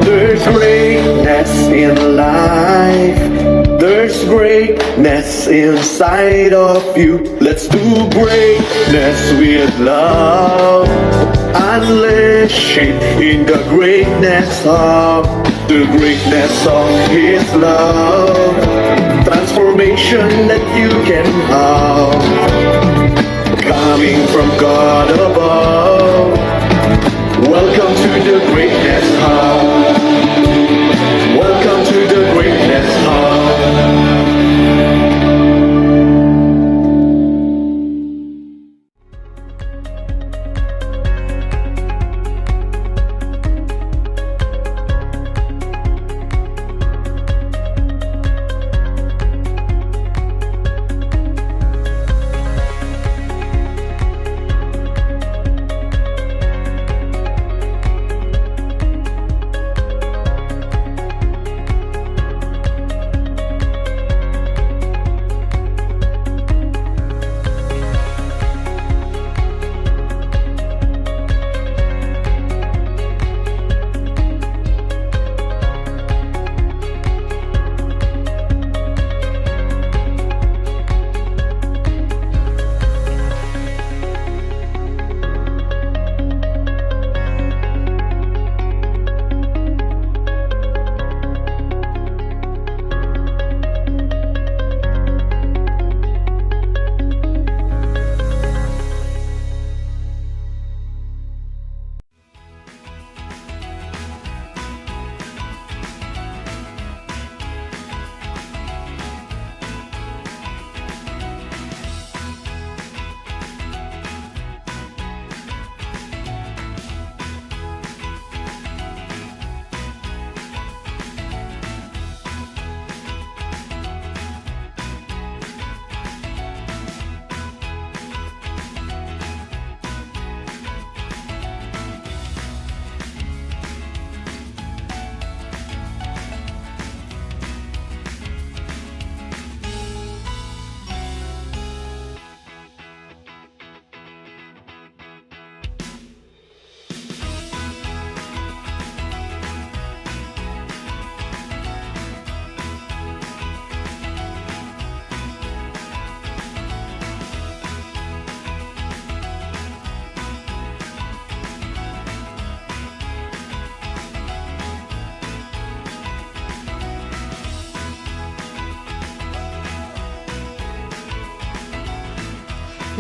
There's greatness in life. There's greatness inside of you. Let's do greatness with love. Unleash it in the greatness of His love. Transformation that you can have, coming from God above. Welcome to the greatness hub. Welcome to the greatness hub.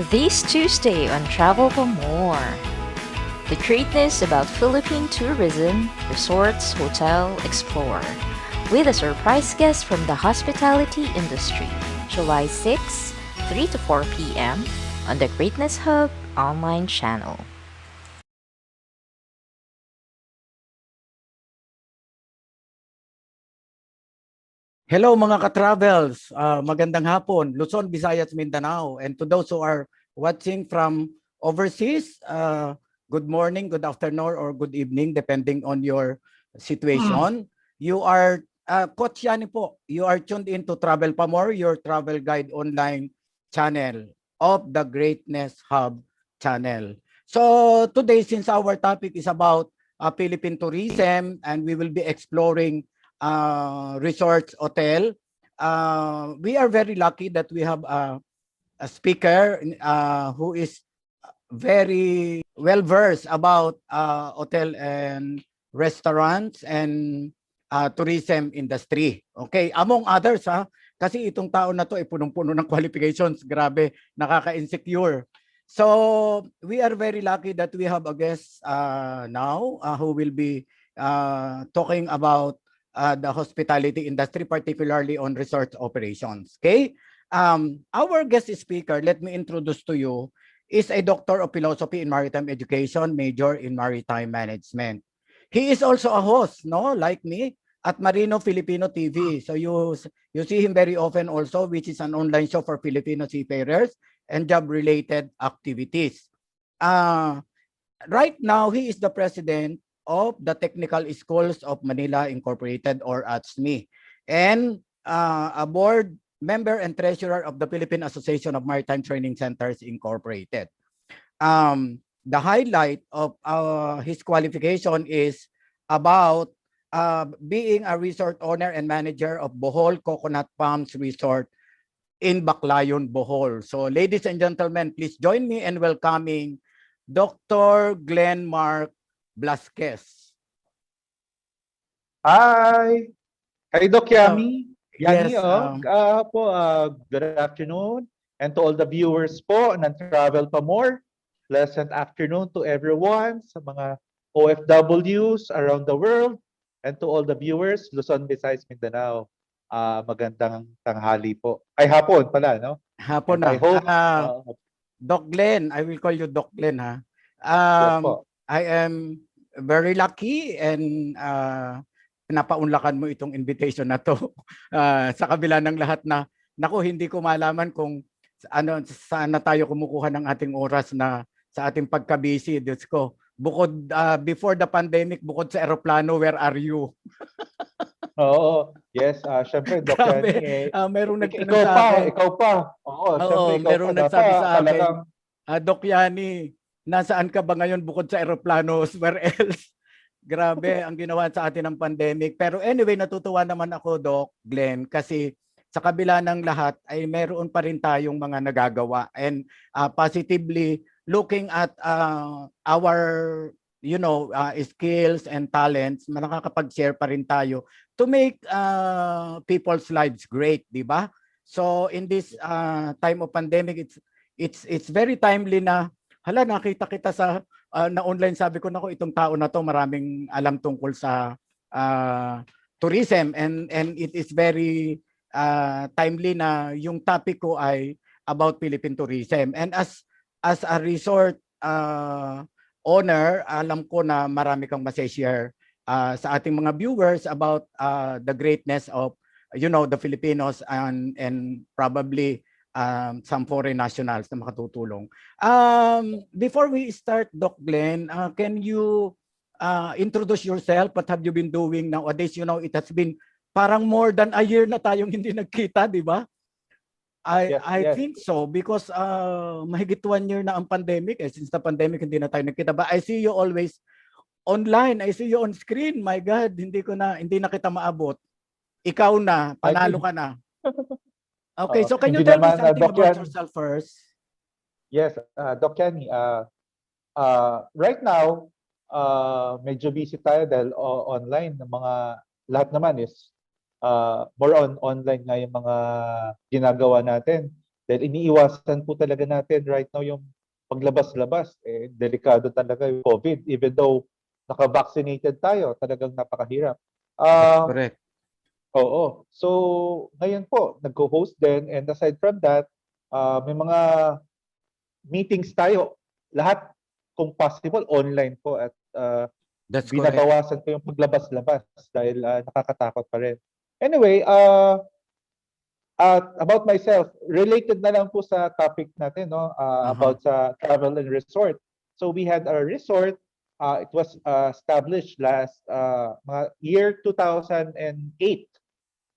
This Tuesday on Travel for More. The greatness about Philippine tourism, resorts, hotel, explore. With a surprise guest from the hospitality industry. July 6, 3 to 4 p.m. on the Greatness Hub online channel. Hello mga ka-travels, magandang hapon, Luzon, Visayas, Mindanao. And to those who are watching from overseas, good morning, good afternoon, or good evening, depending on your situation. You are, Coach Yanni po, you are tuned into Travel Pa More, your travel guide online channel of the Greatness Hub channel. So today, since our topic is about Philippine tourism, and we will be exploring resorts, hotel. We are very lucky that we have a speaker who is very well versed about hotel and restaurants and tourism industry. Okay, among others kasi itong tao na to ay punong-puno ng qualifications. Grabe, nakaka-insecure. So we are very lucky that we have a guest now who will be talking about the hospitality industry, particularly on resort operations. Okay, our guest speaker, let me introduce to you, is a Doctor of Philosophy in Maritime Education, major in Maritime Management. He is also a host, no, like me, at Marino Filipino TV. So you see him very often also, which is an online show for Filipino seafarers and job-related activities. Right now, he is the president of the Technical Schools of Manila Incorporated, or ATSME, and a board member and treasurer of the Philippine Association of Maritime Training Centers Incorporated. The highlight of his qualification is about being a resort owner and manager of Bohol Coconut Palms Resort in Baclayon, Bohol. So ladies and gentlemen, please join me in welcoming Dr. Glenn Mark Blasquez. Hi! Hi, Doc Yami. Yanni, Yes, good afternoon. And to all the viewers po ng Travel Pa More, pleasant afternoon to everyone sa mga OFWs around the world and to all the viewers, Luzon, Visayas, Mindanao. Magandang tanghali po. Ay, hapon pala, no? hapon And I na. hope, Doc Glenn, I will call you Doc Glenn, ha? yes po. I am very lucky and pinapaunlakan mo itong invitation na to. Sa kabila ng lahat na, naku, hindi ko malaman kung saan na tayo kumukuha ng ating oras na sa ating pagka-busy. Diyos ko, bukod, before the pandemic, bukod sa eroplano, where are you? Oo, yes, syempre, Doc Grabe, Yanni, merong nagtanong sa akin. ikaw pa. Oo, syempre, ikaw merong pa. nagsabi Dapat sa akin, talagang Doc Yanni, nasaan ka ba ngayon bukod sa eroplano? Where else? Grabe ang ginawa sa atin ng pandemic. Pero anyway, natutuwa naman ako, Doc Glenn, kasi sa kabila ng lahat ay meron pa rin tayong mga nagagawa, and positively looking at our skills and talents, nakakapag-share pa rin tayo to make people's lives great, di ba? So in this time of pandemic, it's very timely na hala, nakita kita sa na online, sabi ko, nako, itong tao na to maraming alam tungkol sa tourism, and it is very timely na yung topic ko ay about Philippine tourism. And as a resort owner, alam ko na marami kang ma-share sa ating mga viewers about the greatness of the Filipinos and probably some foreign nationals na makatutulong. Before we start, Doc Glenn, can you introduce yourself? What have you been doing nowadays? It has been parang more than a year na tayong hindi nagkita, di ba? I think so, because mahigit 1 year na ang pandemic. Since the pandemic, hindi na tayo nagkita. But I see you always online. I see you on screen. My God, hindi na kita maabot. Ikaw na, panalo ka na. Okay, so can you tell me something about yourself first? Yes, Doc Yanni, right now, medyo busy tayo dahil online ng mga lahat naman is more on online nga yung mga ginagawa natin. Dahil iniiwasan po talaga natin right now yung paglabas-labas. Delikado talaga yung COVID. Even though naka-vaccinated tayo, talagang napakahirap. Correct. Oo. So, ngayon po, nag-host din. And aside from that, may mga meetings tayo. Lahat, kung possible, online po. At That's correct. binabawasan ko yung paglabas-labas dahil nakakatakot pa rin. Anyway, about myself, related na lang po sa topic natin, no? About sa travel and resort. So we had a resort. It was established last mga year 2008.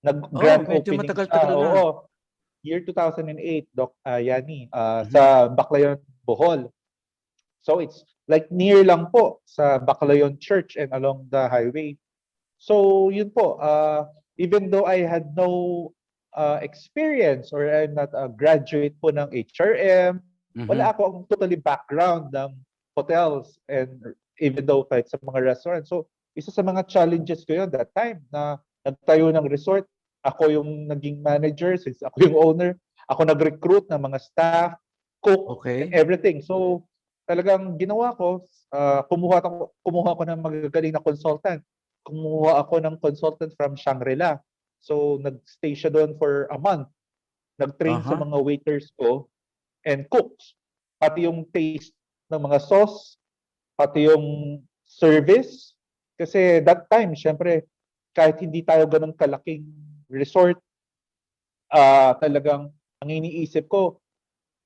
Nag-grand medyo opening matagal-tagal na. Oo. Year 2008, Doc Yanni, sa Baclayon, Bohol. So it's like near lang po sa Baclayon Church and along the highway. So yun po, even though I had no experience or I'm not a graduate po ng HRM, wala akong totally background ng hotels and even though kahit sa mga restaurants. So isa sa mga challenges ko yun that time na nagtayo ng resort, ako yung naging manager since ako yung owner, ako nag-recruit ng mga staff, cook, and everything. So talagang ginawa ko, kumuha ko ng magagaling na consultant. Kumuha ako ng consultant from Shangri-La. So, nag-stay siya doon for a month. Nag-train sa mga waiters ko and cooks. Pati yung taste ng mga sauce, pati yung service. Kasi that time, syempre, kahit hindi tayo ganun kalaking resort, talagang ang iniisip ko,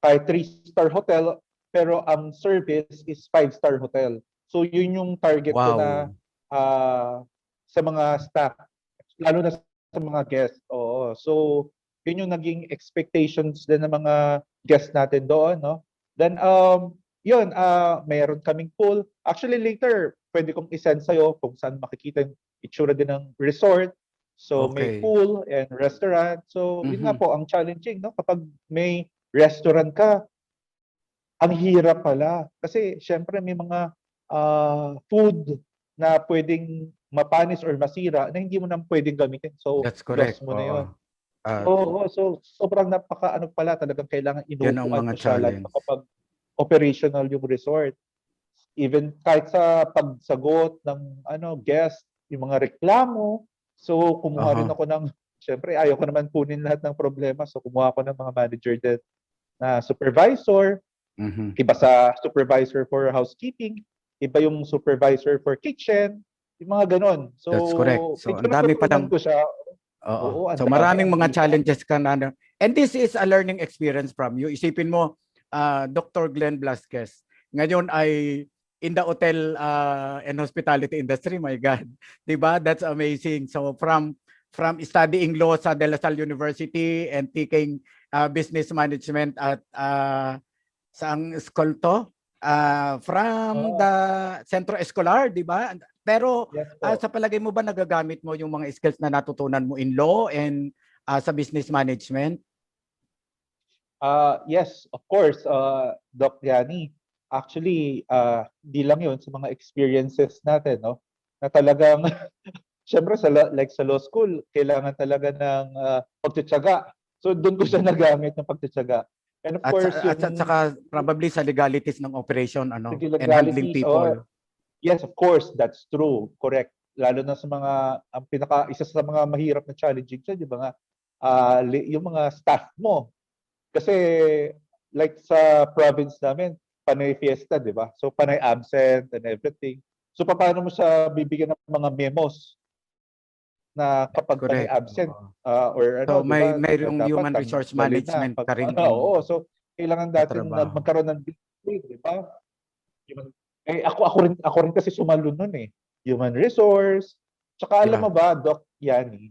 kahit 3-star hotel, pero ang service is 5-star hotel. So yun yung target ko na Wow. sa mga staff, lalo na sa mga guests. Oo. So yun yung naging expectations din ng mga guests natin doon, no? Then yun, mayroon kaming pool. Actually later, pwede kong isend sa'yo kung saan makikita yung itsura din ng resort. So may Okay. pool and restaurant. So yun nga Mhm. po ang challenging, no? Kapag may restaurant ka, ang hirap pala. Kasi syempre may mga food na pwedeng mapanis or masira na hindi mo na pwedeng gamitin. So That's loss correct. mo na Oo. yun. So sobrang napaka ano pala, talagang kailangan Yan ang inuupuan mga mo siya lalo challenge. na kapag operational yung resort. Even kahit sa pagsagot ng guest, yung mga reklamo. So kumuha rin Aha. ako ng, syempre ayaw ko naman kunin lahat ng problema. So kumuha ako ng mga manager din na supervisor, Mhm. iba sa supervisor for housekeeping, iba yung supervisor for kitchen, yung mga ganon. That's correct. So So medyo ang dami natutunan palang ko siya. oo. Oo, ang So dami, maraming ang mga hirap. challenges ka na and this is a learning experience from you. Isipin mo, Dr. Glenn Blasquez, ngayon ay in the hotel and hospitality industry, my God. 'Di ba? That's amazing. So from studying law sa De La Salle University and taking business management at saang school to? From Oo, the Centro Escolar, 'di ba? Pero yes po. sa palagay mo ba nagagamit mo yung mga skills na natutunan mo in law and sa business management? Yes, of course, Doc Yanni. Actually, di lang yun sa mga experiences natin, no? Na talagang, syempre like sa law school, kailangan talaga ng pagtitiyaga. So doon ko siya nagamit ng pagtitiyaga. And of course, At yung saka probably sa legalities ng operation ano and handling legalities, people. yes, of course, that's true. Correct. Lalo na sa mga, isa sa mga mahirap na challenging siya, di ba nga, yung mga staff mo. Kasi like sa province namin, panay fiesta, di ba? So panay absent and everything. So paano mo siya bibigyan ng mga memos na That's kapag panay correct. absent, Oo. or So di ba, mayroong dapat human resource tanggalin na management pag ka ring oo, so kailangan sa natin trabaho. magkaroon ng discipline, di ba? Ako rin kasi sumalo nun eh. Human resource. Tsaka alam Yeah. mo ba, Doc Yanni,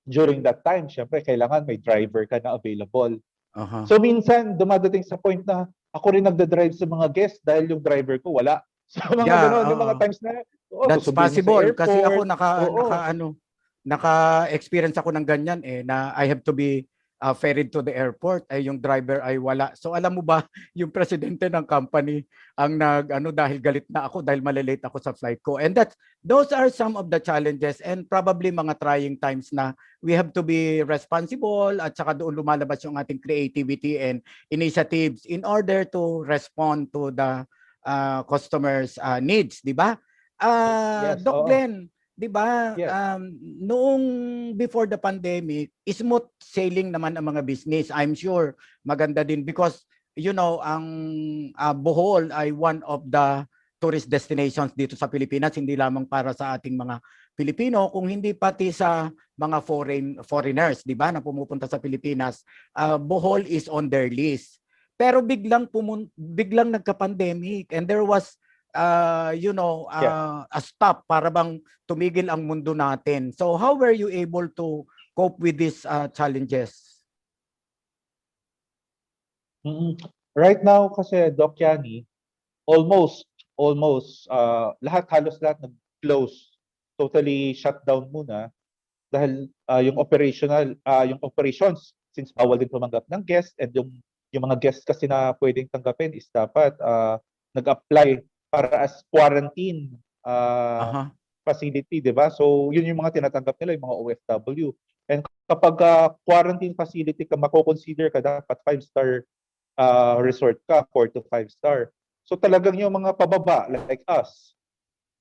during that time, syempre kailangan may driver ka na available. Uh-huh. So minsan dumadating sa point na ako rin nagda-drive sa mga guests dahil yung driver ko wala. So mga Yeah, gano'n, yung oo. mga times na That's susundin mo sa possible kasi ako airport. Oo. naka-experience ako ng ganyan na I have to be ferried to the airport ay yung driver ay wala. So alam mo ba yung presidente ng company ang dahil galit na ako dahil malilate ako sa flight ko. And those are some of the challenges and probably mga trying times na we have to be responsible at saka doon lumalabas yung ating creativity and initiatives in order to respond to the customers needs, di ba? Yes, Doc oo. Glenn, 'di ba, Yes. noong before the pandemic, smooth sailing naman ang mga business. I'm sure maganda din because ang Bohol ay one of the tourist destinations dito sa Pilipinas, hindi lamang para sa ating mga Pilipino, kung hindi pati sa mga foreigners, 'di ba, na pumupunta sa Pilipinas. Bohol is on their list. Pero biglang nagka-pandemic and there was Yes. a stop para bang tumigil ang mundo natin. So how were you able to cope with these challenges? Mm. Right now kasi, Doc Yanni, almost halos lahat nag-close. Totally shut down muna dahil yung operations, since bawal din tumanggap ng guest, and yung mga guests kasi na pwedeng tanggapin is dapat nag-apply para as quarantine Aha, facility, di ba? So yun yung mga tinatanggap nila, yung mga OFW. And kapag quarantine facility ka, mako-consider ka dapat 5-star resort ka, 4 to 5 star. So talagang yung mga pababa like us,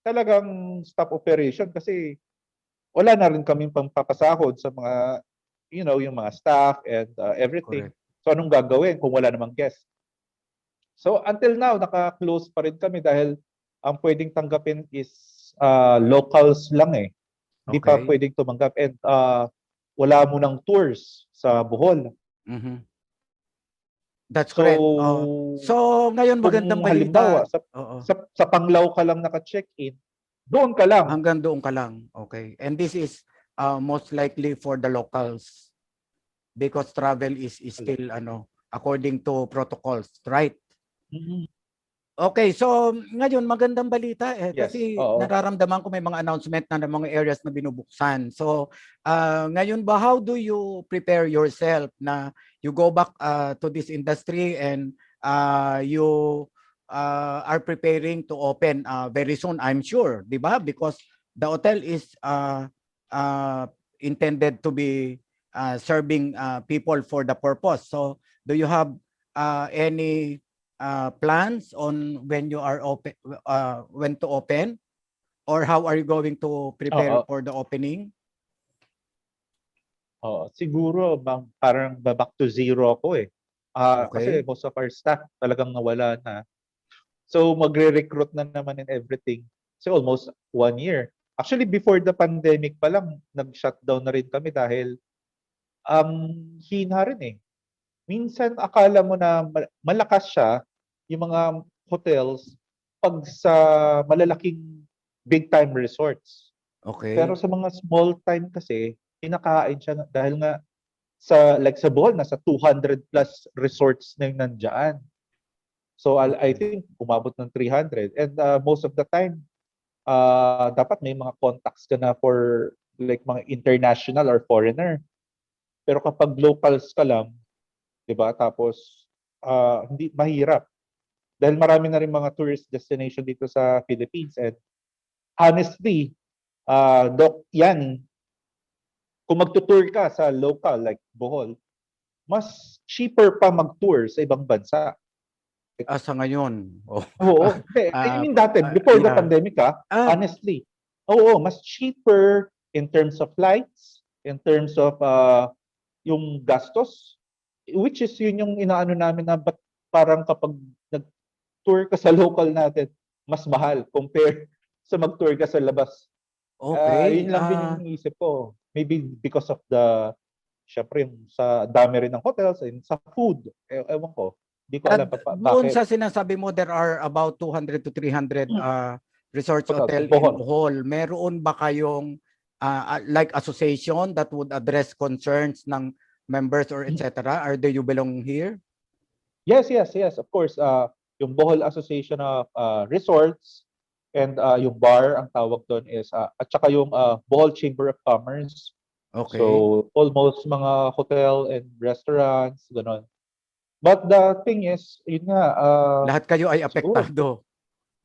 talagang stop operation kasi wala na rin kaming pampapasahod sa mga, yung mga staff and everything. correct. So anong gagawin kung wala namang guest? So until now, naka-close pa rin kami dahil ang pwedeng tanggapin is locals lang eh. Hindi pa Okay. pwedeng tumanggap. And wala mo ng tours sa Bohol. Mhm. That's correct. So, So ngayon magandang kung halimbawa balita. Oo. sa Panglao ka lang naka-check-in, doon ka lang. Hanggang doon ka lang. Okay. And this is most likely for the locals because travel is still according to protocols, right? Mhm. Okay, so ngayon magandang balita Yes, kasi oo. nararamdaman ko may mga announcement na ng mga areas na binubuksan. So ngayon ba how do you prepare yourself na you go back to this industry and you are preparing to open very soon, I'm sure, 'di ba? Because the hotel is intended to be serving people for the purpose. So do you have any plans on when you are open, when to open, or how are you going to prepare Oo. for the opening? Oo, siguro parang back to zero ako eh. Kasi Okay. most of our staff talagang nawala na. So magre-recruit na naman and everything. So almost 1 year. Actually, before the pandemic pa lang, nag-shutdown na rin kami dahil hina rin eh. Minsan akala mo na malakas siya, yung mga hotels, pag sa malalaking big time resorts. Pero Okay. sa mga small time kasi, kinakain siya dahil nga sa Bohol, nasa 200 plus resorts na yung nandiyan. So I Okay. think umabot ng 300. And most of the time, dapat may mga contacts ka na for like mga international or foreigner. Pero kapag locals ka lang, 'di ba? Tapos hindi mahirap dahil marami na rin mga tourist destination dito sa Philippines. And honestly, Doc Yanni, kung magtutour ka sa local like Bohol, mas cheaper pa mag-tour sa ibang bansa. Sa ngayon. Oh. Oo. I mean dati, before the Yeah. pandemic Ah, honestly. Oo, mas cheaper in terms of flights, in terms of yung gastos, which is yun yung inaano namin na ba't parang kapag nag-tour ka sa local natin, mas mahal compare sa mag-tour ka sa labas. okay. Yun lang din yung iniisip ko. Maybe because of syempre yung sa dami rin ng hotels and sa food. Ewan ko. Hindi ko alam Doon bakit. sa sinasabi mo, there are about 200 to 300 resorts Hotels hotel in in Bohol. Bohol. Meron ba kayong like association that would address concerns ng members or etc.? Or do you belong here? Yes, yes, yes. Of course, yung Bohol Association of Resorts and yung bar, ang tawag doon is, at saka yung Bohol Chamber of Commerce. Okay. So, almost mga hotel and restaurants, gano'n. But the thing is, yun nga, Lahat kayo ay siguro, apektado.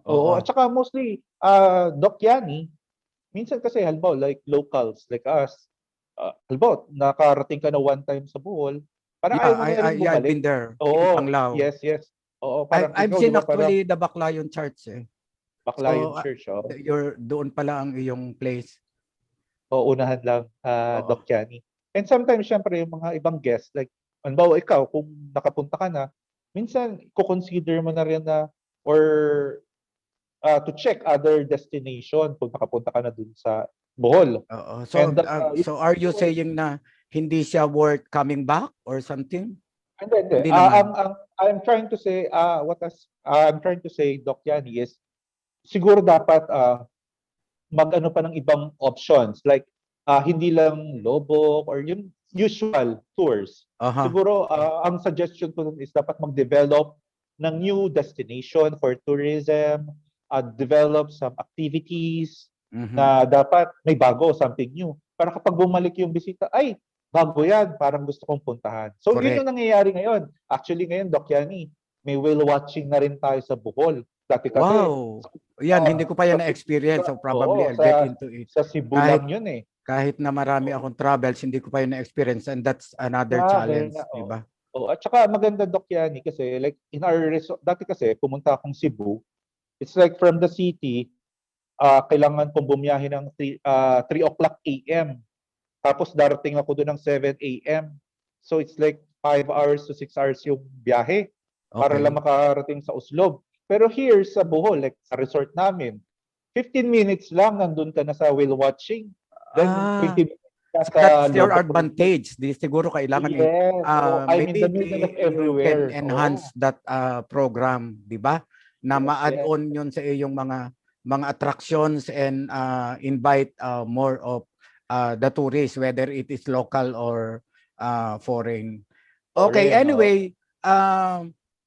oo, Oo. at saka mostly, Doc Yani, minsan kasi, halimbawa, like locals, like us, halimbawa, nakarating ka na one time sa Bohol, parang Yeah, ayaw mo na rin I've bumalik. been there in Oo, Panglao. yes, yes. Oo, parang I've ikaw, di seen ba, parang actually the Baclayon Church eh. Baclayon So Church, oh. you're doon pala ang iyong place. O unahan lang, Oo. Doc Yani. And sometimes, syempre, yung mga ibang guests, like, halimbawa ikaw, kung nakapunta ka na, minsan, consider mo na rin na, or to check other destination kung nakapunta ka na dun sa Bohol. Oo. And So are you saying na hindi siya worth coming back or something? hindi. Hindi naman. I'm trying to say, I'm trying to say, Doc Yani, is siguro dapat mag-ano pa ng ibang options. Like, hindi lang Lobok or yung usual tours. Aha. Siguro, ang suggestion ko dun is dapat mag-develop ng new destination for tourism, develop some activities Mhm. na dapat may bago, something new. Para kapag bumalik yung bisita, ay, bago yan, parang gusto kong puntahan. So, yun Correct. yung nangyayari ngayon. Actually, ngayon, Doc Yani, may whale watching na rin tayo sa Bohol. Dati kasi, Wow. Yan, hindi ko pa yan na-experience. So probably oo, I'll get into it. sa Cebu Kahit lang yun eh. kahit na marami Oo, akong travels, hindi ko pa yun na-experience and that's another grabe challenge, na. di Oo. ba? Oo, at saka maganda Doc Yani kasi like in our resort, dati kasi pumunta akong Cebu, it's like from the city, kailangan kong bumiyahe ng 3 o'clock AM. Tapos darating ako doon ng 7 AM. So it's like 5 hours to 6 hours yung biyahe para lang Okay. makarating sa Uslob. Pero here sa Bohol, like sa resort namin, 15 minutes lang nandun ka na sa whale watching. Then Ah, 20 minutes ka so sa that's your loob ng province. advantage. Di siguro kailangan Yes, oo, I'm in maybe the middle of you can everywhere. enhance Oo, that program, di ba? Na yes, ma-add yes. on yun sa iyong mga attractions and invite more of the tourists, whether it is local or foreign. Okay, Foreign, oo. anyway,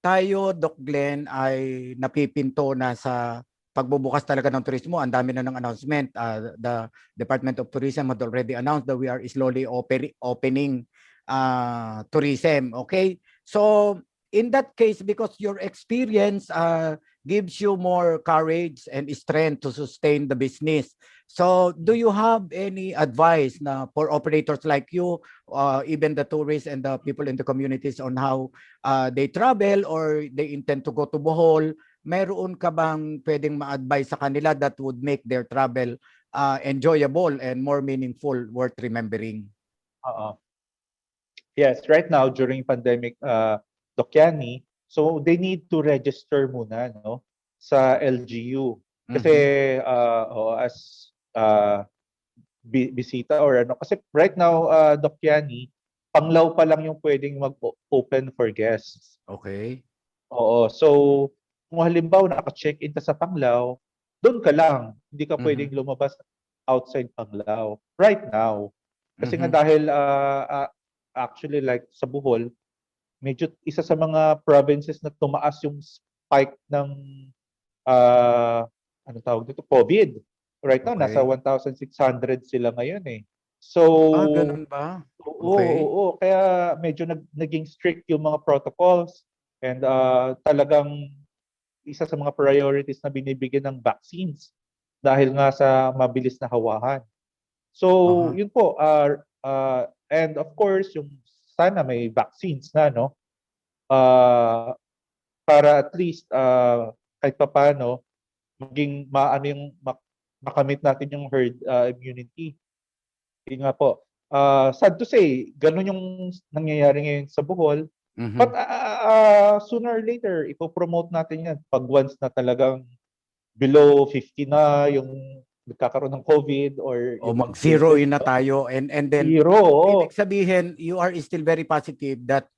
tayo, Doc Glenn, ay napipinto na sa pagbubukas talaga ng turismo. Ang dami na ng announcement. The Department of Tourism had already announced that we are slowly opening tourism. Okay? So, in that case, because your experience gives you more courage and strength to sustain the business. So, do you have any advice na for operators like you, even the tourists and the people in the communities on how they travel or they intend to go to Bohol? Meron ka bang pwedeng ma-advise sa kanila that would make their travel enjoyable and more meaningful, worth remembering? Oo. Yes, right now during pandemic, Doc Yanni, so they need to register muna, no, sa LGU. Kasi Mhm. as bisita or ano, kasi right now, Doc Yanni, Panglao pa lang yung pwedeng mag-open for guests. Okay. Oo, so kung halimbawa naka-check-in ka sa Panglao, doon ka lang. Hindi ka Mhm. pwedeng lumabas outside Panglao right now. Kasi nga Mhm. dahil actually like sa Bohol, medyo isa sa mga provinces na tumaas yung spike ng ano tawag dito, COVID. Right now, nasa Okay. 1,600 sila ngayon eh. So, Ganun ba? oo, Okay. oo. Kaya medyo naging strict yung mga protocols and talagang isa sa mga priorities na binibigyan ng vaccines dahil nga sa mabilis na hawahan. So, Aha. yun po. And of course, yung sana may vaccines na, no? Uh, para at least kahit papaano maging maano yung makamit natin yung herd immunity. Yun nga po. Sad to say, ganun yung nangyayari ngayon sa Bohol. But Mhm. sooner or later, ipopromote natin yan pag once na talagang below 50 na yung nagkakaroon ng COVID or O yung mga mag-zero cases in na tayo and then zero. ibig Oo. sabihin you are still very positive that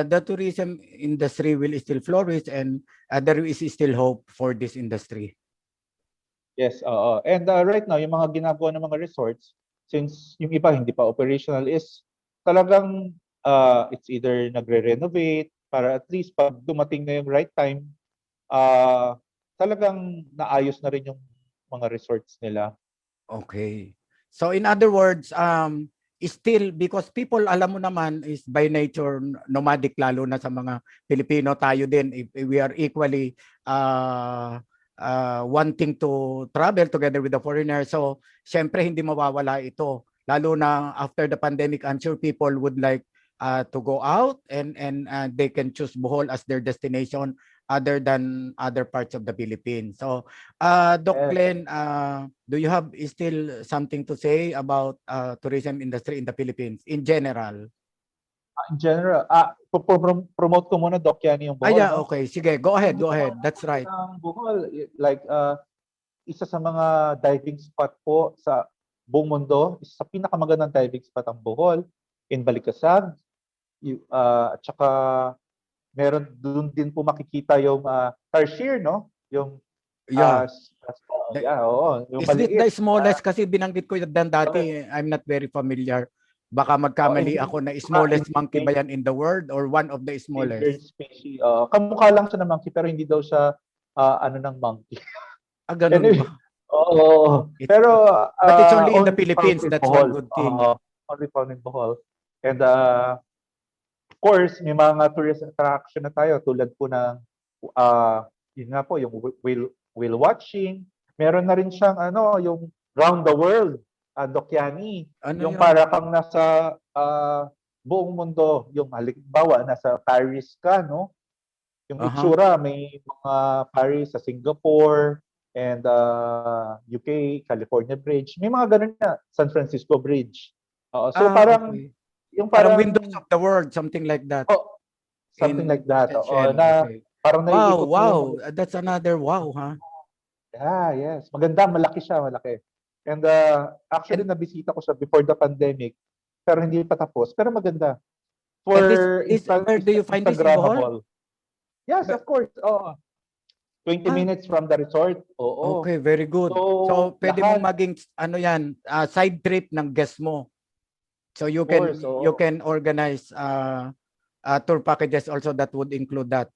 the tourism industry will still flourish and there is still hope for this industry. Yes, oo. And right now, yung mga ginagawa ng mga resorts, since yung iba hindi pa operational, is talagang it's either nagre-renovate para at least pag dumating na yung right time, talagang naayos na rin yung mga resorts nila. Okay. So in other words, still because people alam mo naman is by nature nomadic lalo na sa mga Pilipino tayo din if we are equally wanting to travel together with the foreigner. So syempre hindi mawawala ito. Lalo na after the pandemic, I'm sure people would like to go out and they can choose Bohol as their destination other than other parts of the Philippines. So Doc Yes. Glenn, do you have still something to say about tourism industry in the Philippines in general? In general, promote ko muna Doc Yanni yung Bohol, Yeah, no? okay. Sige, go Yung ahead, go Bohol, ahead. That's right. ng Bohol, like isa sa mga diving spot po sa buong mundo, isa sa pinakamagandang diving spot ang Bohol in Balikasag. At saka meron doon din po makikita yung tarsier, no? Yung Yeah. The- yeah, oo, yung Is this the maliit. smallest? Kasi binanggit ko yan dati. I'm not very familiar. Baka magkamali ako na smallest monkey ba yan in the world or one of the Endangered smallest? species. Kamukha lang siya ng monkey pero hindi daw siya ano ng monkey. Ganun Anyway, ba? oo. Pero But it's only in the only found Philippines. in That's one Bohol. good thing. Only found in Bohol. And of course, may mga tourist attraction na tayo tulad po ng yun nga po, yung whale watching. Meron na rin siyang ano, yung round the world, Doc Yanni. Ano Yung yun? para kang nasa buong mundo. Yung halimbawa, nasa Paris ka, no? Yung Aha. itsura, may mga Paris sa Singapore and UK, California Bridge. May mga ganun na, San Francisco Bridge. So parang, Okay. yung Parang Windows parang, of the World, something like that. oh, something In like that. Shenzhen. Na Okay. parang Wow, naiikot mo yung wow. mga, That's another wow, huh? yes. Maganda, malaki siya, malaki. And actually, nabisita ko siya before the pandemic, pero hindi pa tapos. Pero maganda. For And this where do you find this in Bohol? Instagrammable. Yes, of course. Oo. 20 Ah, minutes from the resort. Oo. okay, very good. So, So pwede mong lahat, maging ano yan, side trip ng guest mo. So of course, you oo. can organize tour packages also that would include that.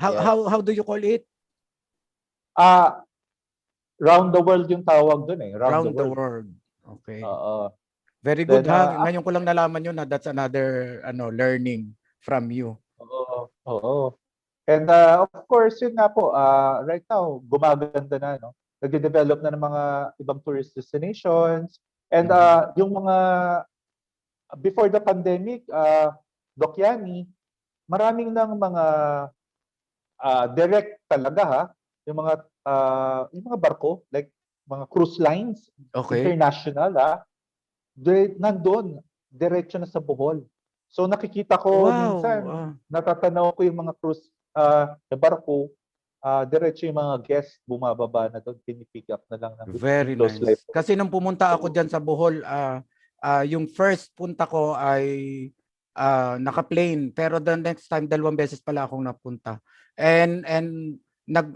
Yes. How do you call it? Ah, round the world yung tawag dun eh. Round the Round the world. world. Okay. Oo. Very good Then, ha. Ngayon ko lang nalaman yun na that's another learning from you. oo. Oo. And of course, yun nga po, right now, gumaganda na, no? Nagde-develop na ng mga ibang tourist destinations. And yung mga, before the pandemic, Doc Yanni, maraming ng mga direct talaga ha, yung mga barko, like mga cruise lines, Okay. international ha, nandun, diretso na sa Bohol. So nakikita ko minsan, natatanaw ko yung mga cruise na barko, diretso yung mga guests bumababa na doon, pinipick up na lang ng Very close nice. life. Kasi nung pumunta ako diyan sa Bohol, yung first punta ko ay naka-plane, pero the next time 2 beses pala akong napunta. And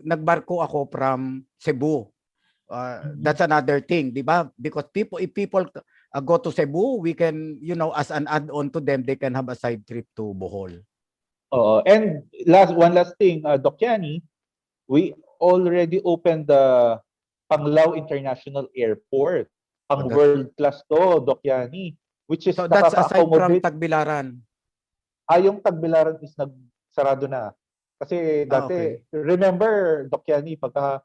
nagbarko ako from Cebu. That's another thing, di ba? Because if people go to Cebu, we can, as an add-on to them, they can have a side trip to Bohol. And one last thing, Doc Yanni, we already opened the Panglao International Airport. Ang world-class to, Doc Yanni, which is So that's aside from nakaka-accommodate. Tagbilaran. Yung Tagbilaran is nagsarado na. Kasi dati, remember, Doc Yanni, pag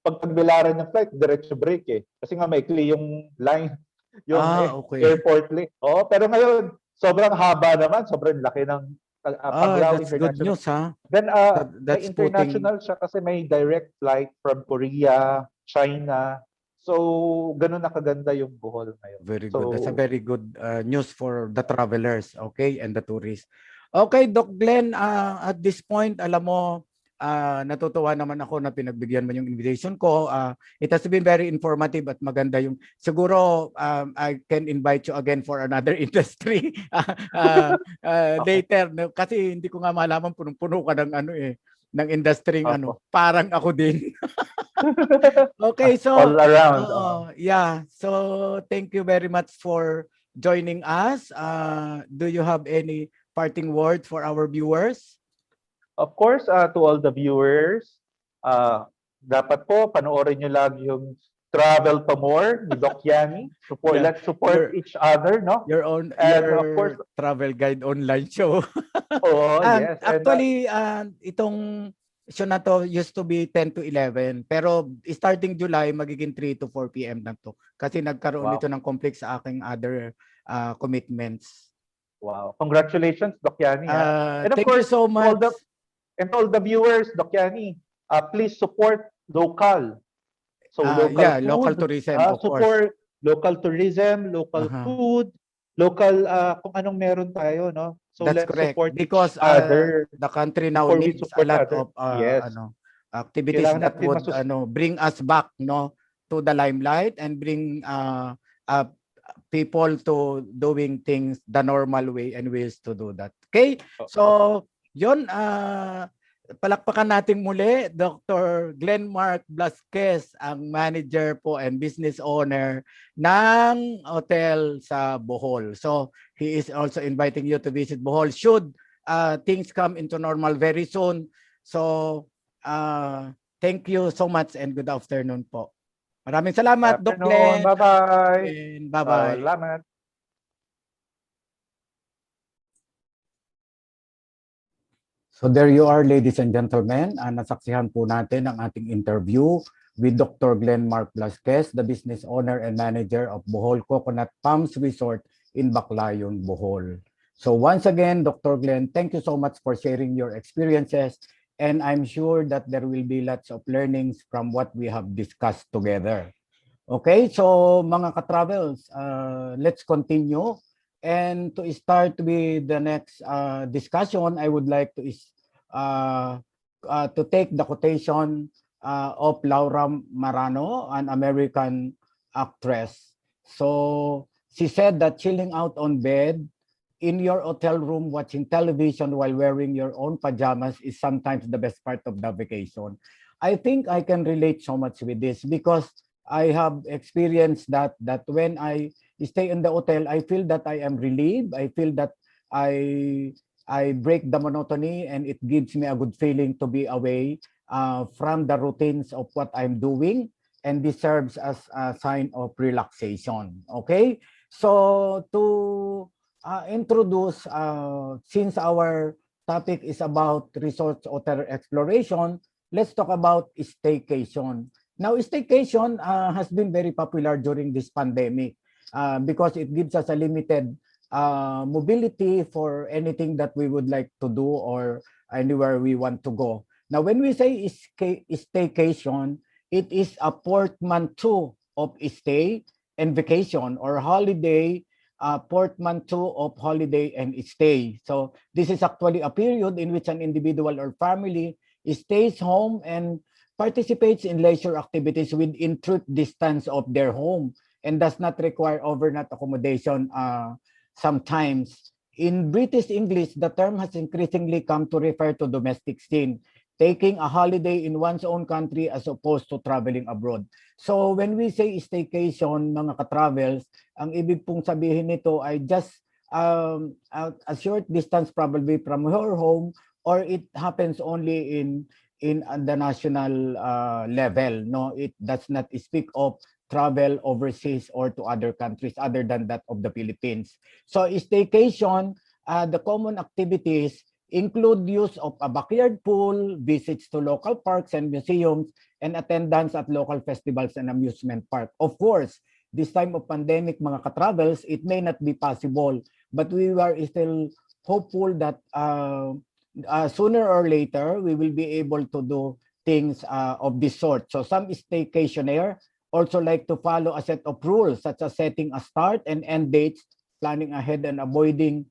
Tagbilaran ng flight, diretso break eh. Kasi nga maikli yung line, yung airport lane. Pero ngayon, sobrang haba naman, sobrang laki ng Panglao that's good International. news, ha? Then, That's may international siya kasi may direct flight from Korea, China. So, ganun na kaganda yung Bohol ngayon. Very good. That's a very good news for the travelers, okay, and the tourists. Okay, Doc Glenn, at this point, alam mo, natutuwa naman ako na pinagbigyan mo yung invitation ko. It has been very informative at maganda yung, siguro, I can invite you again for another industry later. Kasi hindi ko nga malaman, punong-puno ka ng ng industry parang ako din. Okay, so all around. Yeah, so thank you very much for joining us. Do you have any parting words for our viewers? Of course, to all the viewers, dapat po panoorin nyo lagi yung Travel to More ni Doc Yanni. Let's support each other, no? Your of course, travel guide online show. Yes. Actually, itong show na to used to be 10 to 11, pero starting July magiging 3 to 4 p.m. na to kasi nagkaroon nito ng conflict sa aking other commitments. Wow. Congratulations, Doc Yanni. And of course, you so much. All the viewers, Doc Yanni, please support local. So local food, local tourism, of support course. Local tourism, local food, local kung anong meron tayo, no? So that's let's correct. support Because other the country now needs a lot of activities that would bring us back, no, to the limelight and bring people to doing things the normal way and ways to do that. Okay? So, yon palakpakan natin muli Dr. Glenn Mark Blasquez, ang manager po and business owner ng hotel sa Bohol. So he is also inviting you to visit Bohol should things come into normal very soon. So thank you so much and good afternoon po. Maraming salamat, Dr. Glenn. Bye-bye. Bye-bye. Salamat. So there you are, ladies and gentlemen. Nasaksihan po natin ang ating interview with Dr. Glenn Mark Blasquez, the business owner and manager of Bohol Coconut Palms Resort in Baclayon, Bohol. So once again, Dr. Glenn, thank you so much for sharing your experiences. And I'm sure that there will be lots of learnings from what we have discussed together. Okay, so mga ka-travels, let's continue. And to start with the next discussion, I would like to take the quotation of Laura Marano, an American actress. So she said that chilling out on bed in your hotel room watching television while wearing your own pajamas is sometimes the best part of the vacation. I think I can relate so much with this because I have experienced that when I stay in the hotel, I feel that I am relieved. I feel that I I break the monotony and it gives me a good feeling to be away from the routines of what I'm doing, and this serves as a sign of relaxation. Okay, so to introduce, since our topic is about resort hotel exploration, let's talk about staycation. Now, staycation has been very popular during this pandemic because it gives us a limited mobility for anything that we would like to do or anywhere we want to go. Now, when we say staycation, it is a portmanteau of stay and vacation, or holiday, portmanteau of holiday and stay. So this is actually a period in which an individual or family stays home and participates in leisure activities within truth distance of their home and does not require overnight accommodation sometimes. In British English, the term has increasingly come to refer to domestic scene, taking a holiday in one's own country as opposed to traveling abroad. So when we say staycation, mga ka-travels, ang ibig pong sabihin nito ay just a short distance probably from your home, or it happens only in the national level. No, it does not speak of travel overseas or to other countries other than that of the Philippines. So staycation, the common activities include use of a backyard pool, visits to local parks and museums, and attendance at local festivals and amusement park. Of course, this time of pandemic, mga ka-travels, it may not be possible, but we are still hopeful that sooner or later, we will be able to do things of this sort. So some staycationer also like to follow a set of rules, such as setting a start and end dates, planning ahead and avoiding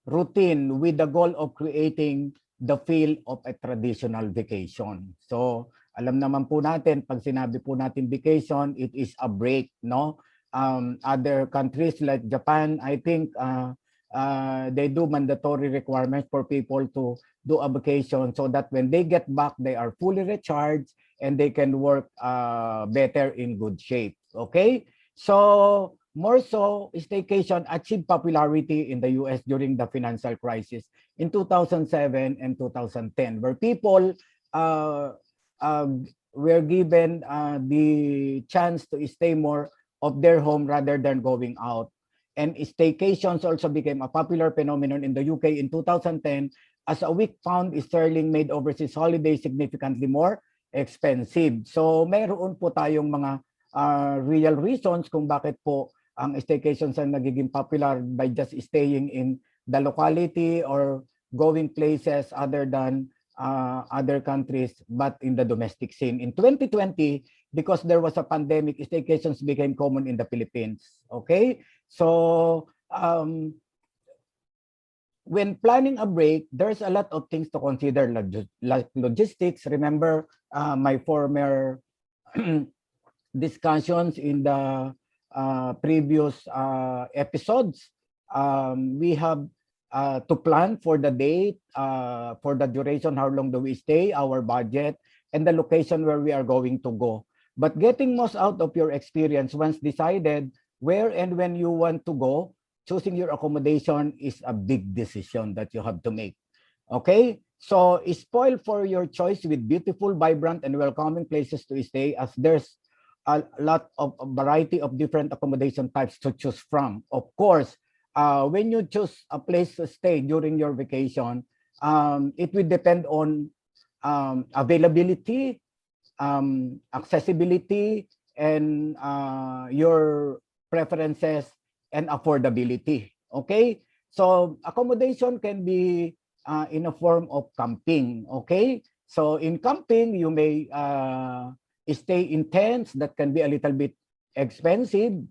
routine with the goal of creating the feel of a traditional vacation. So alam naman po natin, pag sinabi po natin vacation, it is a break, no? Other countries like Japan, I think they do mandatory requirements for people to do a vacation so that when they get back, they are fully recharged and they can work better in good shape. Okay? So more so, staycation achieved popularity in the US during the financial crisis in 2007 and 2010, where people were given the chance to stay more of their home rather than going out. And staycations also became a popular phenomenon in the UK in 2010 as a weak pound sterling made overseas holidays significantly more expensive. So mayroon po tayong mga real reasons kung bakit po ang staycations ang nagiging popular by just staying in the locality or going places other than other countries but in the domestic scene. In 2020, because there was a pandemic, staycations became common in the Philippines. Okay? So when planning a break, there's a lot of things to consider, like logistics. Remember my former discussions in the previous episodes. We have to plan for the date, for the duration, how long do we stay, our budget, and the location where we are going to go. But getting most out of your experience, once decided where and when you want to go, choosing your accommodation is a big decision that you have to make. Okay? So spoil for your choice with beautiful, vibrant, and welcoming places to stay, as there's a lot of a variety of different accommodation types to choose from. Of course, when you choose a place to stay during your vacation, it will depend on availability, accessibility, and your preferences and affordability. Okay? So accommodation can be in a form of camping. Okay? So in camping, you may stay in tents that can be a little bit expensive,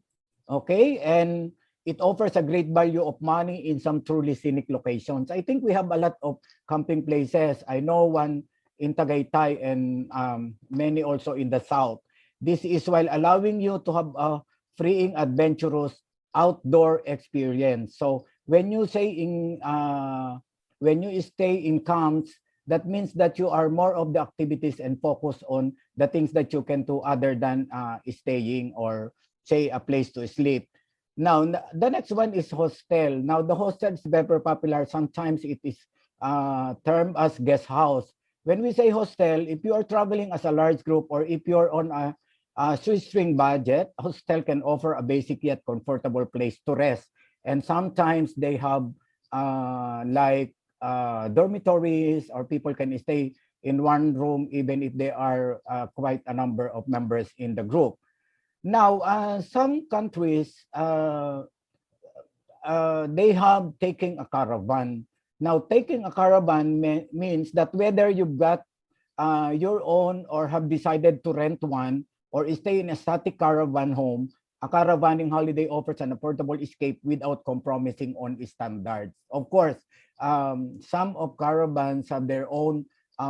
okay, and it offers a great value of money in some truly scenic locations. I think we have a lot of camping places. I know one in Tagaytay and many also in the south. This is while allowing you to have a freeing, adventurous outdoor experience. So when you say when you stay in camps, that means that you are more of the activities and focus on the things that you can do other than staying or say a place to sleep. Now, the next one is hostel. Now, the hostel is very popular. Sometimes it is termed as guest house. When we say hostel, if you are traveling as a large group or if you're on a shoestring budget, hostel can offer a basic yet comfortable place to rest. And sometimes they have dormitories, or people can stay in one room even if there are quite a number of members in the group. Now, some countries, they have taking a caravan. Now, taking a caravan means that whether you've got your own or have decided to rent one or stay in a static caravan home, a caravanning holiday offers an affordable escape without compromising on standards. Of course, some of caravans have their own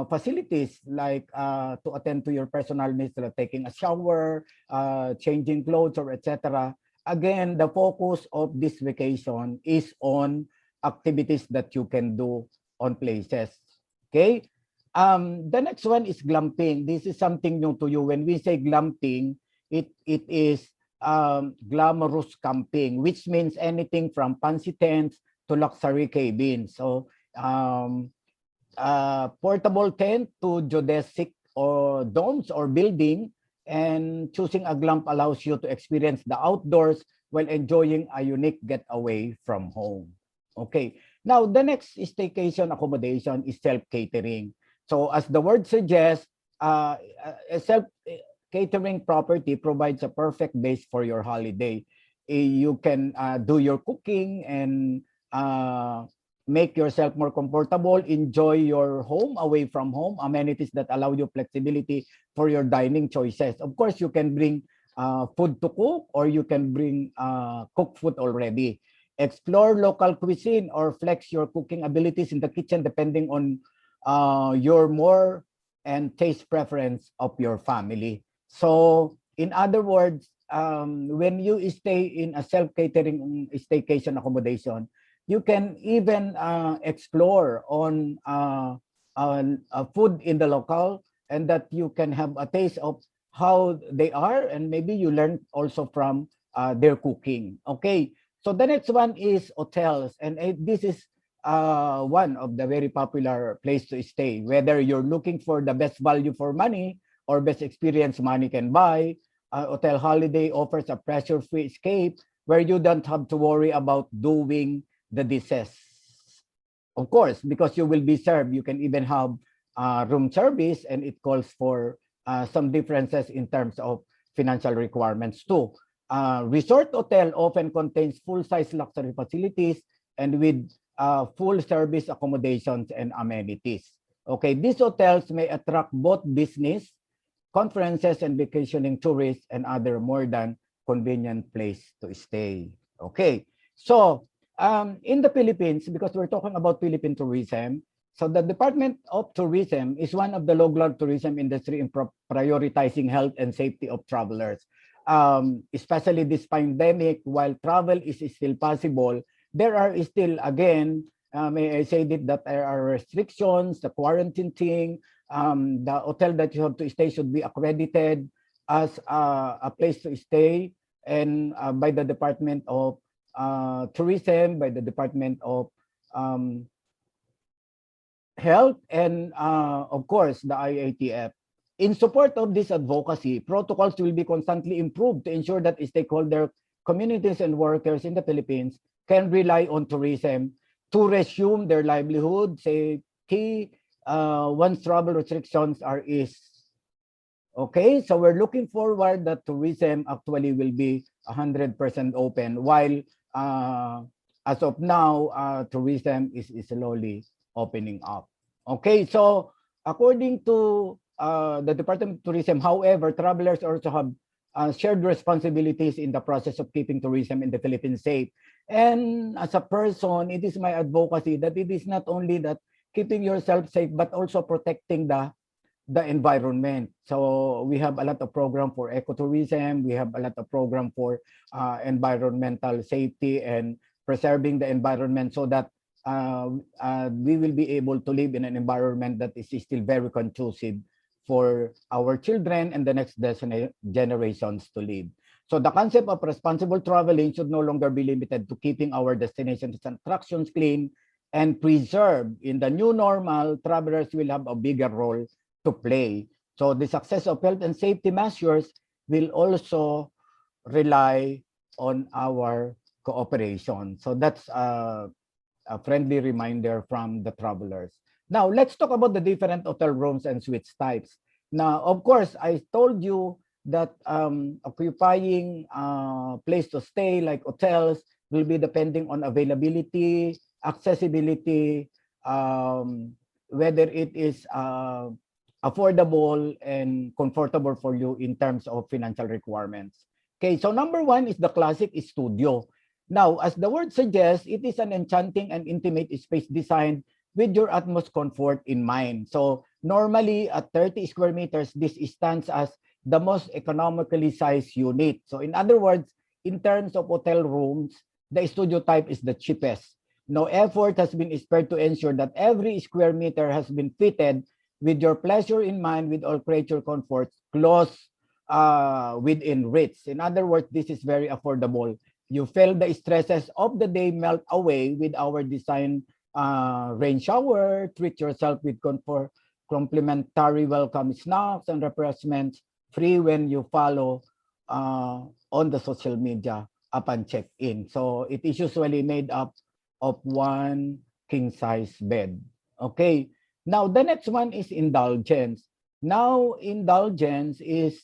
facilities like to attend to your personal needs, like taking a shower, changing clothes, or etc. Again, the focus of this vacation is on activities that you can do on places. Okay. The next one is glamping. This is something new to you. When we say glamping, it is glamorous camping, which means anything from fancy tents to luxury cabins. So portable tent to geodesic or domes or building, and choosing a glamp allows you to experience the outdoors while enjoying a unique getaway from home. Okay. Now, the next staycation accommodation is self-catering. So as the word suggests, a self-catering property provides a perfect base for your holiday. You can do your cooking and make yourself more comfortable, enjoy your home away from home, amenities that allow you flexibility for your dining choices. Of course, you can bring food to cook, or you can bring cooked food already. Explore local cuisine or flex your cooking abilities in the kitchen depending on your more and taste preference of your family. So in other words, when you stay in a self-catering staycation accommodation, you can even explore on food in the local, and that you can have a taste of how they are, and maybe you learn also from their cooking. Okay, so the next one is hotels, and this is one of the very popular place to stay. Whether you're looking for the best value for money or best experience money can buy, Hotel Holiday offers a pressure-free escape where you don't have to worry about doing the dishes. Of course, because you will be served, you can even have room service, and it calls for some differences in terms of financial requirements too. Resort hotel often contains full-size luxury facilities and with full service accommodations and amenities. Okay, these hotels may attract both business, conferences, and vacationing tourists and other more than convenient place to stay. Okay, so in the Philippines, because we're talking about Philippine tourism, so the Department of Tourism is one of the local tourism industry in prioritizing health and safety of travelers. Especially this pandemic, while travel is still possible, there are still, again, may I say that there are restrictions, the quarantine thing, the hotel that you have to stay should be accredited as a place to stay, and by the Department of Tourism, by the Department of Health, and of course, the IATF. In support of this advocacy, protocols will be constantly improved to ensure that stakeholder communities and workers in the Philippines can rely on tourism to resume their livelihood, safety, once travel restrictions are eased. Okay, so we're looking forward that tourism actually will be 100% open, while as of now, tourism is slowly opening up. Okay, so according to the Department of Tourism, however, travelers also have shared responsibilities in the process of keeping tourism in the Philippines safe. And as a person, it is my advocacy that it is not only that keeping yourself safe, but also protecting the the environment. So we have a lot of program for ecotourism. We have a lot of program for environmental safety and preserving the environment so that we will be able to live in an environment that is still very conducive for our children and the next generations to live. So the concept of responsible traveling should no longer be limited to keeping our destinations and attractions clean and preserved. In the new normal, travelers will have a bigger role to play. So the success of health and safety measures will also rely on our cooperation. So that's a friendly reminder from the travelers. Now, let's talk about the different hotel rooms and suites types. Now, of course, I told you that occupying place to stay like hotels will be depending on availability, accessibility, whether it is affordable and comfortable for you in terms of financial requirements. Okay, so number one is the classic studio. Now, as the word suggests, it is an enchanting and intimate space designed with your utmost comfort in mind. So normally at 30 square meters, this stands as the most economically sized unit. So in other words, in terms of hotel rooms, the studio type is the cheapest. No effort has been spared to ensure that every square meter has been fitted with your pleasure in mind, with all creature comforts close within reach. In other words, this is very affordable. You feel the stresses of the day melt away with our design rain shower. Treat yourself with complimentary welcome snacks and refreshments free when you follow on the social media upon check-in. So it is usually made up of one king-size bed. Okay. Now, the next one is indulgence. Now, indulgence is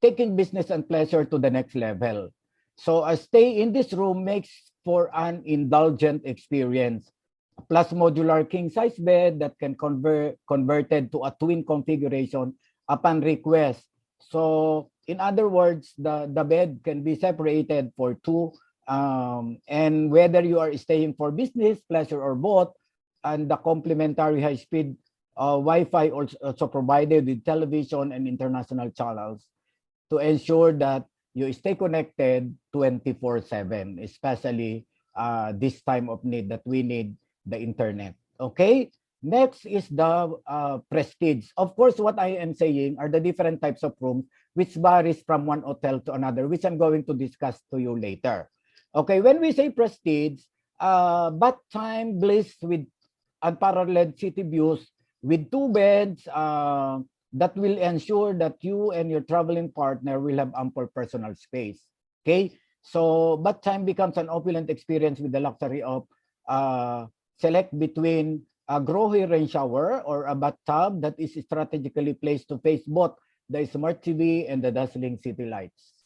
taking business and pleasure to the next level. So a stay in this room makes for an indulgent experience. A plus modular king-size bed that can converted to a twin configuration upon request. So in other words, the bed can be separated for two, and whether you are staying for business, pleasure, or both, and the complimentary high-speed Wi-Fi also provided with television and international channels to ensure that you stay connected 24/7, especially this time of need that we need the internet. Okay. Next is the prestige. Of course, what I am saying are the different types of rooms which varies from one hotel to another, which I'm going to discuss to you later. Okay, when we say prestige, bath time bliss with unparalleled city views with two beds that will ensure that you and your traveling partner will have ample personal space. Okay, so bath time becomes an opulent experience with the luxury of select between a grohe rain shower or a bathtub that is strategically placed to face both the smart TV and the dazzling city lights.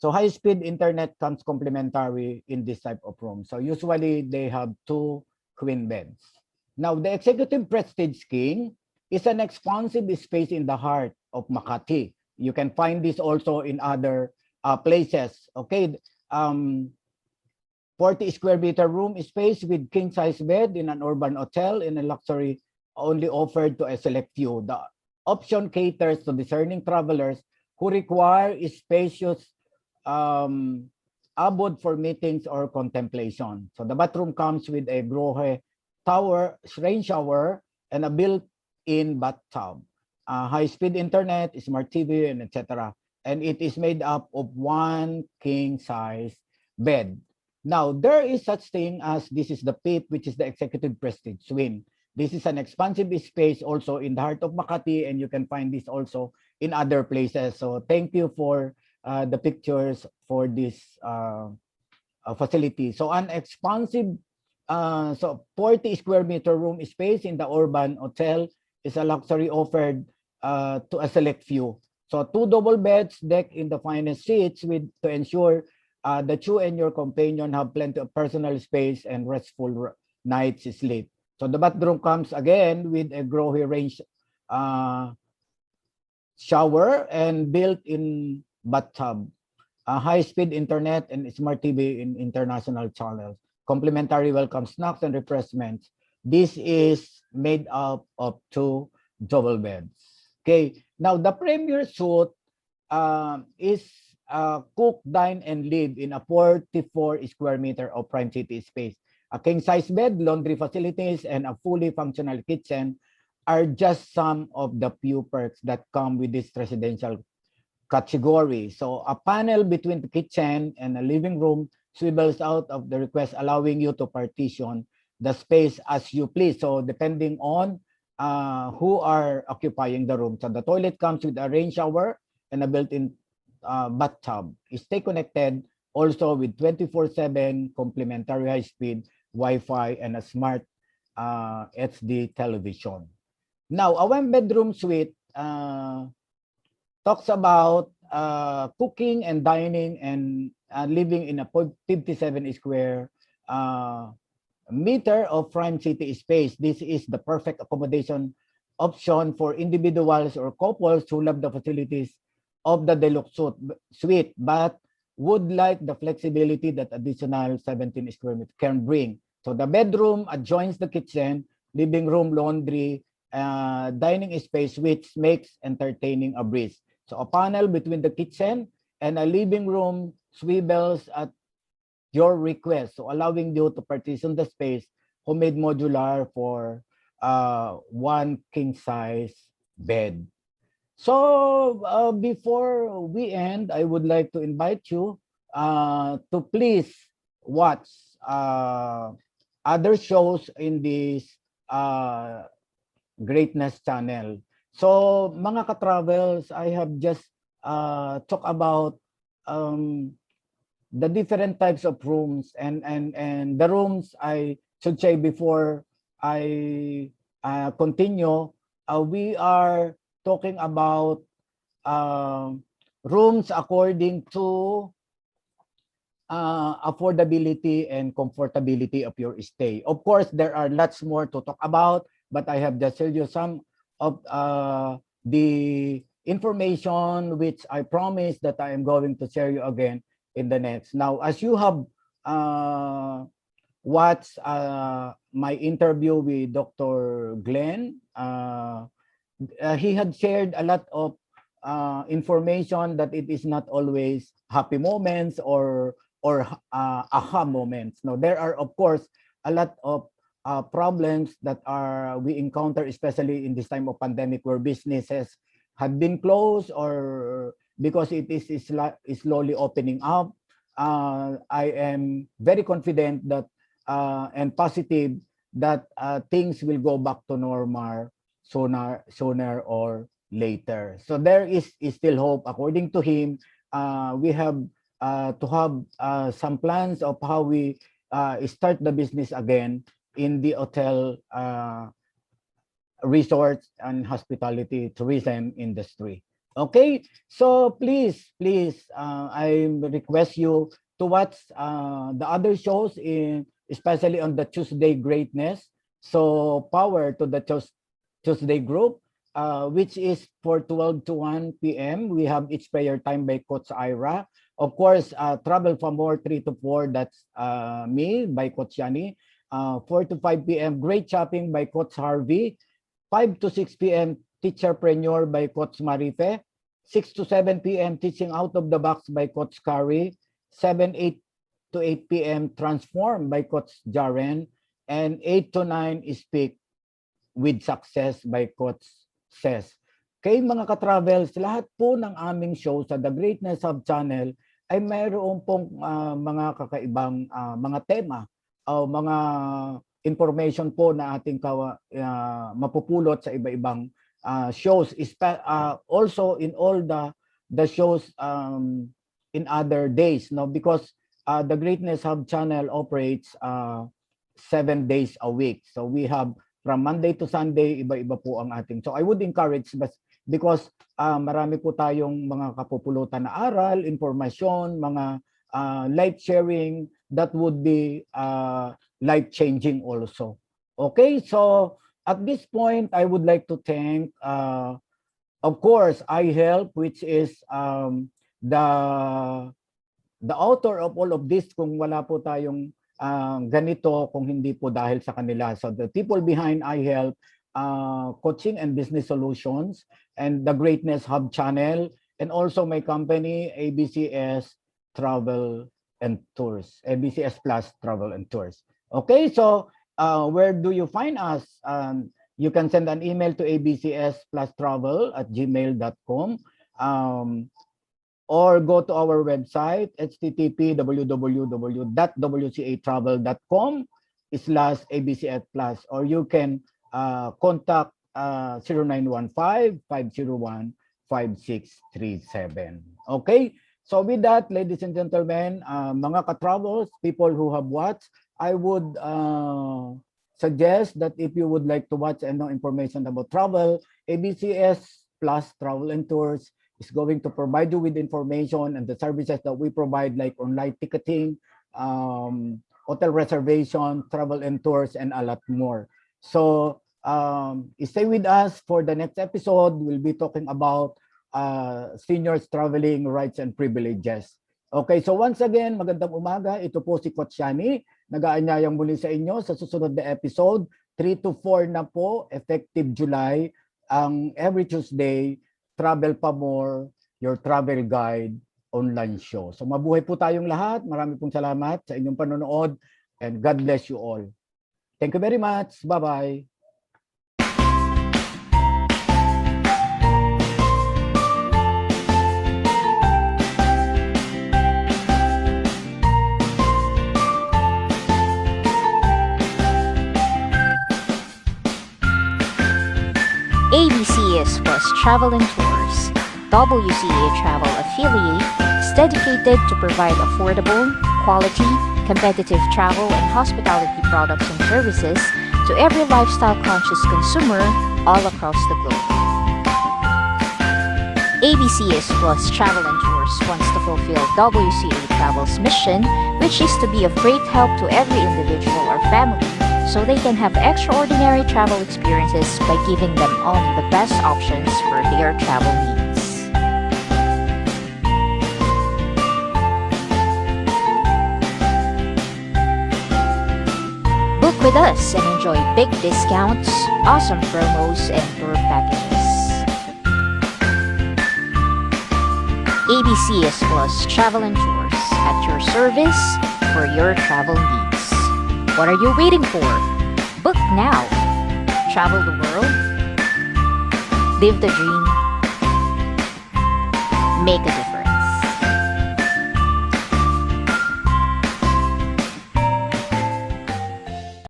So high-speed internet comes complimentary in this type of room. So usually they have two queen beds. Now, the Executive Prestige King is an expansive space in the heart of Makati. You can find this also in other places. Okay, 40 square meter room space with king size bed in an urban hotel in a luxury only offered to a select few. The option caters to discerning travelers who require a spacious abode for meetings or contemplation. So the bathroom comes with a grohe tower, rain shower, and a built-in bathtub, high-speed internet, smart TV, and etc. And it is made up of one king-size bed. Now, there is such thing as this is the PIP, which is the Executive Prestige Suite. This is an expansive space also in the heart of Makati, and you can find this also in other places. So thank you for the pictures for this facility. So an expansive, so 40 square meter room space in the urban hotel is a luxury offered to a select few. So two double beds decked in the finest seats with to ensure that you and your companion have plenty of personal space and restful night's sleep. So the bathroom comes again with a grohe range shower and built-in bathtub, high-speed internet and smart TV in international channels, complimentary welcome snacks and refreshments This is made up of 2 double beds. Okay, now the premier suite is cook, dine, and live in a 44 square meter of prime city space. A king-size bed, laundry facilities, and a fully functional kitchen are just some of the few perks that come with this residential category. So a panel between the kitchen and the living room swivels out of the request, allowing you to partition the space as you please. So depending on who are occupying the room. So the toilet comes with a rain shower and a built-in bathtub. Stay connected also with 24/7 complimentary high-speed Wi-Fi and a smart HD television. Now, a one-bedroom suite talks about cooking and dining and living in a 57 square meter of prime city space. This is the perfect accommodation option for individuals or couples who love the facilities of the deluxe suite, but would like the flexibility that additional 17 square meter can bring. So the bedroom adjoins the kitchen, living room, laundry, dining space, which makes entertaining a breeze. So a panel between the kitchen and a living room swivels at your request. So allowing you to partition the space, homemade modular for one king size bed. So before we end, I would like to invite you to please watch other shows in this Greatness channel. So mga ka-travels, I have just talked about the different types of rooms and the rooms I should say before I continue. We are talking about rooms according to affordability and comfortability of your stay. Of course, there are lots more to talk about, but I have just told you some of the information which I promise that I am going to share you again in the next. Now, as you have watched my interview with Dr. Glenn, he had shared a lot of information that it is not always happy moments or aha moments. No, there are of course a lot of problems that we encounter, especially in this time of pandemic, where businesses had been closed or because it is slowly opening up. I am very confident that and positive that things will go back to normal sooner or later. So there is still hope. According to him, we have to have some plans of how we start the business again in the hotel, resorts, and hospitality tourism industry. Okay, so please, I request you to watch the other shows especially on the Tuesday Greatness. So power to the Tuesday group, which is for 12 to 1 p.m. We have It's Prayer Time by Coach Ira. Of course, Travel for More 3 to 4, that's me by Coach Yanni. 4 to 5 p.m. Great Shopping by Coach Harvey. 5 to 6 p.m. Teacherpreneur by Coach Marife. 6 to 7 p.m. Teaching Out of the Box by Coach Curry. 8 to 8 p.m. Transform by Coach Jaren. And 8 to 9 Speak with Success by Coach Ses. Kay mga ka-travels, lahat po ng aming show sa The Greatness Hub Channel ay mayroon pong mga kakaibang mga tema o mga information po na ating mapupulot sa iba-ibang shows. Also in all the shows in other days, no, because the Greatness Hub Channel operates 7 days a week. So we have from Monday to Sunday, iba-iba po ang ating. So I would encourage, because marami po tayong mga kapupulutan na aral, informasyon, mga life sharing that would be life-changing also. Okay, so at this point, I would like to thank, of course, iHelp, which is the author of all of this. Kung wala po tayong ganito kung hindi po dahil sa kanila. So the people behind iHelp, Coaching and Business Solutions, and the Greatness Hub channel, and also my company, ABCS Travel and Tours, ABCS Plus Travel and Tours. Okay, so where do you find us? You can send an email to abcsplustravel@gmail.com, or go to our website, http://www.wcatravel.com/abcs plus, or you can contact 0915-501-5637. Okay? So with that, ladies and gentlemen, mga ka-travels, people who have watched, I would suggest that if you would like to watch and know information about travel, ABCS Plus Travel and Tours is going to provide you with information and the services that we provide, like online ticketing, hotel reservation, travel and tours, and a lot more. So stay with us for the next episode. We'll be talking about seniors traveling rights and privileges. Okay, so once again, magandang umaga. Ito po si Coach Yanni. Nag-aanyayang muli sa inyo sa susunod na episode. 3 to 4 na po, effective July, ang every Tuesday, Travel Pa More, your travel guide online show. So mabuhay po tayong lahat. Marami pong salamat sa inyong panonood, and God bless you all. Thank you very much. Bye-bye. ABCS Plus Travel and Tours, WCA Travel Affiliate, is dedicated to provide affordable, quality, competitive travel and hospitality products and services to every lifestyle-conscious consumer all across the globe. ABCS Plus Travel and Tours wants to fulfill WCA Travel's mission, which is to be of great help to every individual or family, so they can have extraordinary travel experiences by giving them only the best options for their travel needs. Book with us and enjoy big discounts, awesome promos, and tour packages. ABCS Plus Travel and Tours, at your service for your travel needs. What are you waiting for? Book now. Travel the world. Live the dream. Make a difference.